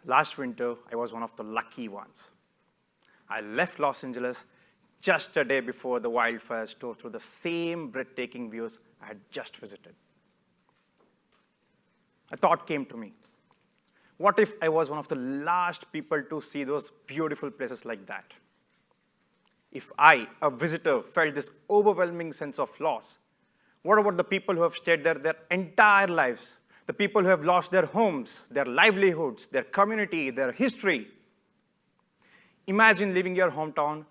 Last winter, I was one of the lucky ones. I left Los Angeles just a day before the wildfires tore through the same breathtaking views I had just visited. A thought came to me. What if I was one of the last people to see those beautiful places like that? If I, a visitor, felt this overwhelming sense of loss, what about the people who have stayed there their entire lives? The people who have lost their homes, their livelihoods, their community, their history. Imagine leaving your hometown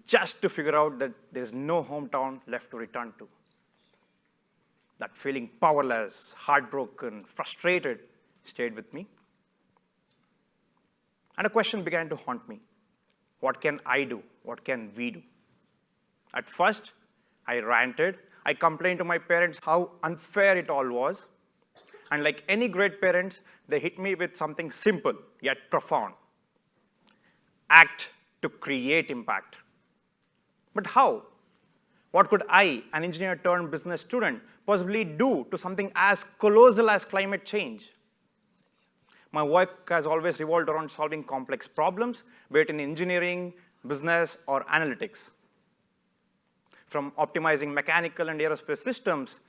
just to figure out that there's no hometown left to return to. That feeling powerless, heartbroken, frustrated stayed with me. And a question began to haunt me. What can I do? What can we do? At first, I ranted. I complained to my parents how unfair it all was. And like any great parents, they hit me with something simple yet profound. Act to create impact. But how? What could I, an engineer turned business student, possibly do to something as colossal as climate change? My work has always revolved around solving complex problems, be it in engineering, business, or analytics. From optimizing mechanical and aerospace systems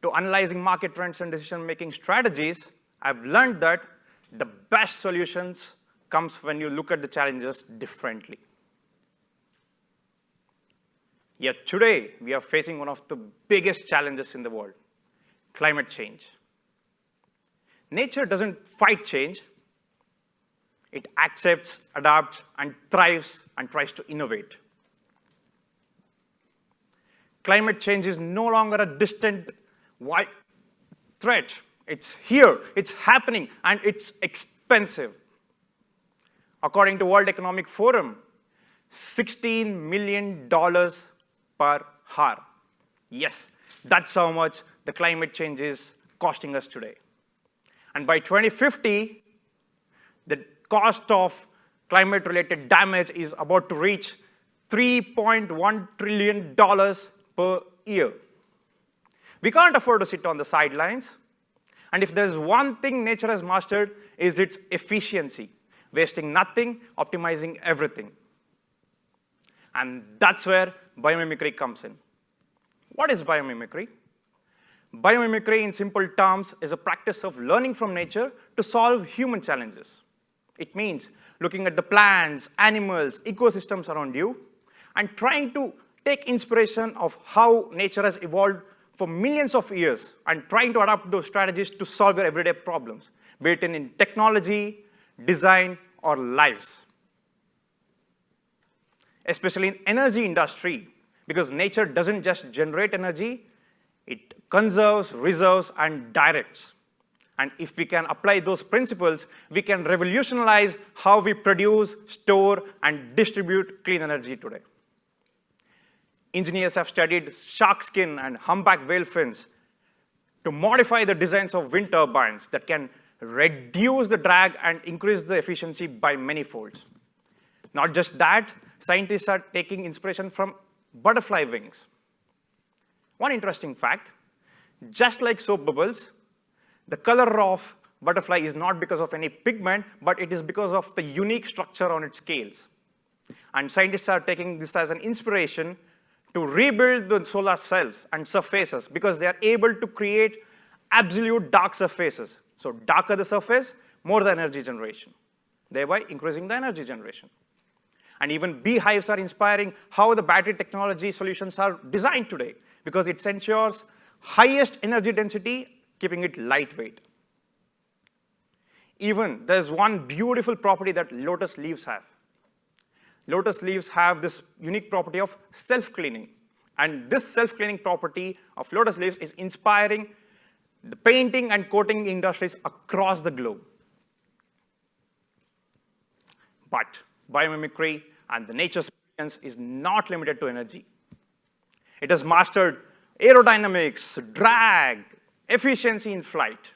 to analyzing market trends and decision-making strategies, I've learned that the best solutions comes when you look at the challenges differently. Yet today, we are facing one of the biggest challenges in the world, climate change. Nature doesn't fight change. It accepts, adapts, and thrives and tries to innovate. Climate change is no longer a distant threat. It's here, it's happening, and it's expensive. According to World Economic Forum, $16 million per hour. Yes, that's how much the climate change is costing us today. And by 2050, the cost of climate-related damage is about to reach $3.1 trillion per year. We can't afford to sit on the sidelines. And if there's one thing nature has mastered, is its efficiency, wasting nothing, optimizing everything. And that's where biomimicry comes in. What is biomimicry? Biomimicry, in simple terms, is a practice of learning from nature to solve human challenges. It means looking at the plants, animals, ecosystems around you, and trying to take inspiration of how nature has evolved for millions of years and trying to adapt those strategies to solve your everyday problems, be it in technology, design, or lives. Especially in energy industry, because nature doesn't just generate energy, it conserves, reserves, and directs. And if we can apply those principles, we can revolutionize how we produce, store, and distribute clean energy today. Engineers have studied shark skin and humpback whale fins to modify the designs of wind turbines that can reduce the drag and increase the efficiency by many folds. Not just that, scientists are taking inspiration from butterfly wings. One interesting fact, just like soap bubbles, the color of butterfly is not because of any pigment, but it is because of the unique structure on its scales. And scientists are taking this as an inspiration to rebuild the solar cells and surfaces because they are able to create absolute dark surfaces. So darker the surface, more the energy generation, thereby increasing the energy generation. And even beehives are inspiring how the battery technology solutions are designed today because it ensures highest energy density, keeping it lightweight. Even there's one beautiful property that lotus leaves have. Lotus leaves have this unique property of self-cleaning. And this self-cleaning property of lotus leaves is inspiring the painting and coating industries across the globe. But biomimicry and the nature science is not limited to energy. It has mastered aerodynamics, drag, efficiency in flight.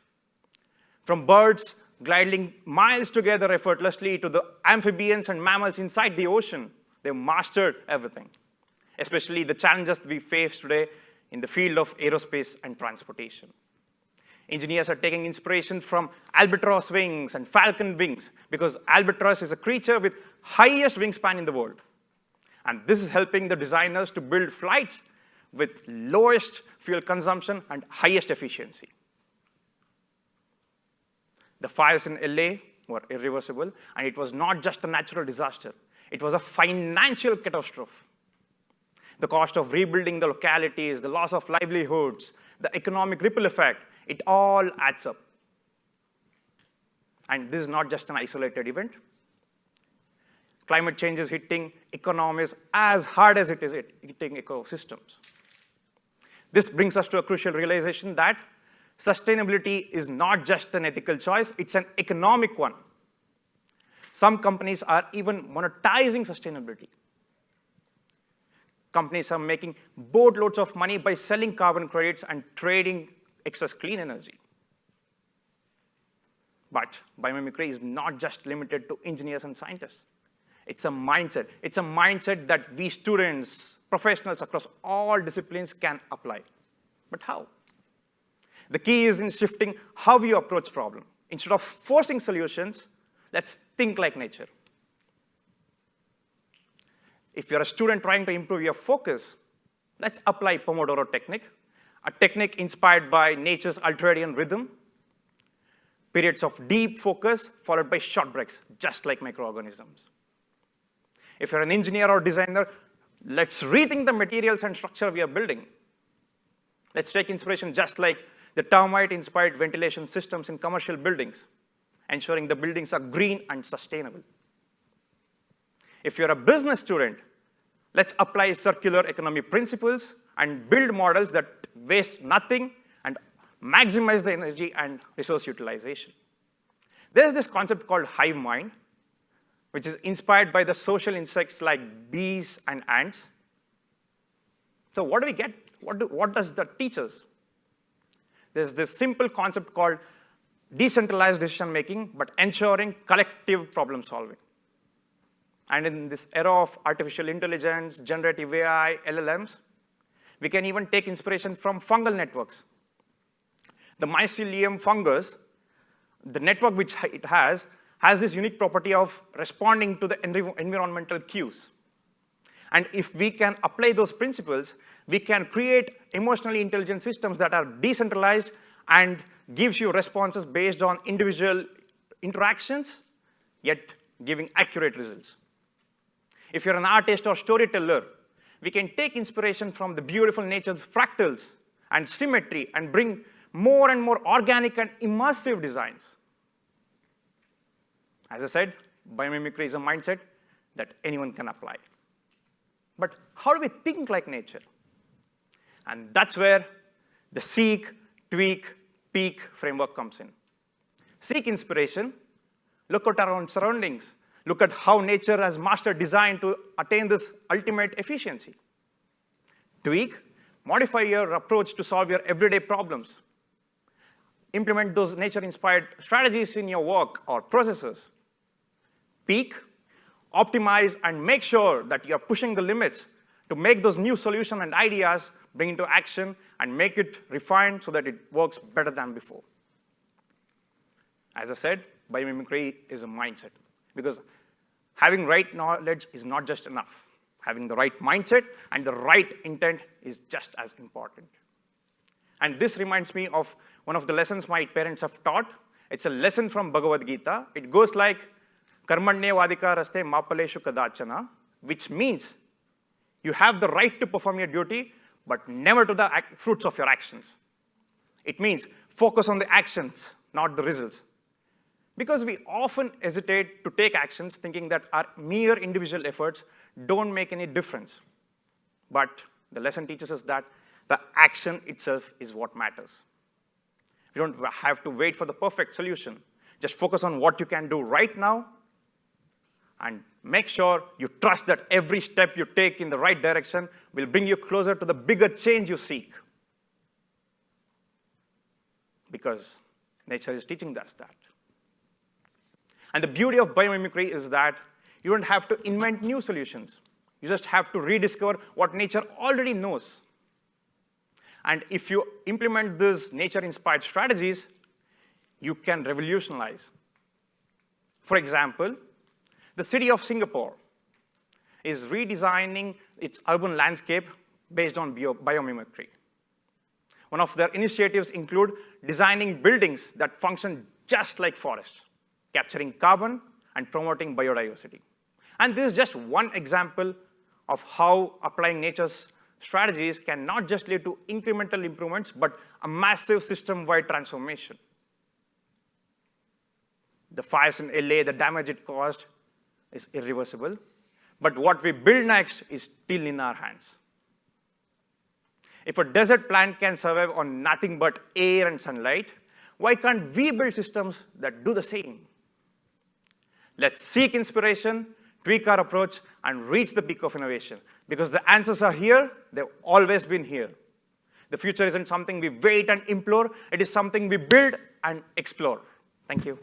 From birds gliding miles together effortlessly to the amphibians and mammals inside the ocean, they've mastered everything, especially the challenges we face today in the field of aerospace and transportation. Engineers are taking inspiration from albatross wings and falcon wings because albatross is a creature with highest wingspan in the world. And this is helping the designers to build flights with lowest fuel consumption and highest efficiency. The fires in LA were irreversible, and it was not just a natural disaster. It was a financial catastrophe. The cost of rebuilding the localities, the loss of livelihoods, the economic ripple effect, it all adds up. And this is not just an isolated event. Climate change is hitting economies as hard as it is hitting ecosystems. This brings us to a crucial realization that sustainability is not just an ethical choice, it's an economic one. Some companies are even monetizing sustainability. Companies are making boatloads of money by selling carbon credits and trading excess clean energy. But biomimicry is not just limited to engineers and scientists. It's a mindset. It's a mindset that we students, professionals across all disciplines can apply. But how? The key is in shifting how you approach problem. Instead of forcing solutions, let's think like nature. If you're a student trying to improve your focus, let's apply Pomodoro technique, a technique inspired by nature's ultradian rhythm. Periods of deep focus followed by short breaks, just like microorganisms. If you're an engineer or designer, let's rethink the materials and structure we are building. Let's take inspiration just like the termite-inspired ventilation systems in commercial buildings, ensuring the buildings are green and sustainable. If you're a business student, let's apply circular economy principles and build models that waste nothing and maximize the energy and resource utilization. There's this concept called hive mind, which is inspired by the social insects like bees and ants. So what do we get? What does that teach us? There's this simple concept called decentralized decision making, but ensuring collective problem solving. And in this era of artificial intelligence, generative AI, LLMs, we can even take inspiration from fungal networks. The mycelium fungus, the network which it has this unique property of responding to the environmental cues. And if we can apply those principles, we can create emotionally intelligent systems that are decentralized and gives you responses based on individual interactions, yet giving accurate results. If you're an artist or storyteller, we can take inspiration from the beautiful nature's fractals and symmetry and bring more and more organic and immersive designs. As I said, biomimicry is a mindset that anyone can apply. But how do we think like nature? And that's where the seek, tweak, peak framework comes in. Seek inspiration, look at our own surroundings, look at how nature has mastered design to attain this ultimate efficiency. Tweak, modify your approach to solve your everyday problems. Implement those nature-inspired strategies in your work or processes. Peak, optimize and make sure that you're pushing the limits to make those new solutions and ideas bring into action and make it refined so that it works better than before. As I said, biomimicry is a mindset because having right knowledge is not just enough. Having the right mindset and the right intent is just as important. And this reminds me of one of the lessons my parents have taught. It's a lesson from Bhagavad Gita. It goes like, Karmanye vadika raste mapaleshu kadachana, which means you have the right to perform your duty, but never to the fruits of your actions. It means focus on the actions, not the results. Because we often hesitate to take actions thinking that our mere individual efforts don't make any difference. But the lesson teaches us that the action itself is what matters. You don't have to wait for the perfect solution. Just focus on what you can do right now and make sure you trust that every step you take in the right direction will bring you closer to the bigger change you seek. Because nature is teaching us that. And the beauty of biomimicry is that you don't have to invent new solutions. You just have to rediscover what nature already knows. And if you implement these nature-inspired strategies, you can revolutionize. For example, the city of Singapore is redesigning its urban landscape based on biomimicry. One of their initiatives include designing buildings that function just like forests, capturing carbon and promoting biodiversity. And this is just one example of how applying nature's strategies can not just lead to incremental improvements, but a massive system-wide transformation. The fires in LA, the damage it caused is irreversible, but what we build next is still in our hands. If a desert plant can survive on nothing but air and sunlight, why can't we build systems that do the same? Let's seek inspiration, tweak our approach, and reach the peak of innovation. Because the answers are here, they've always been here. The future isn't something we wait and implore, it is something we build and explore. Thank you.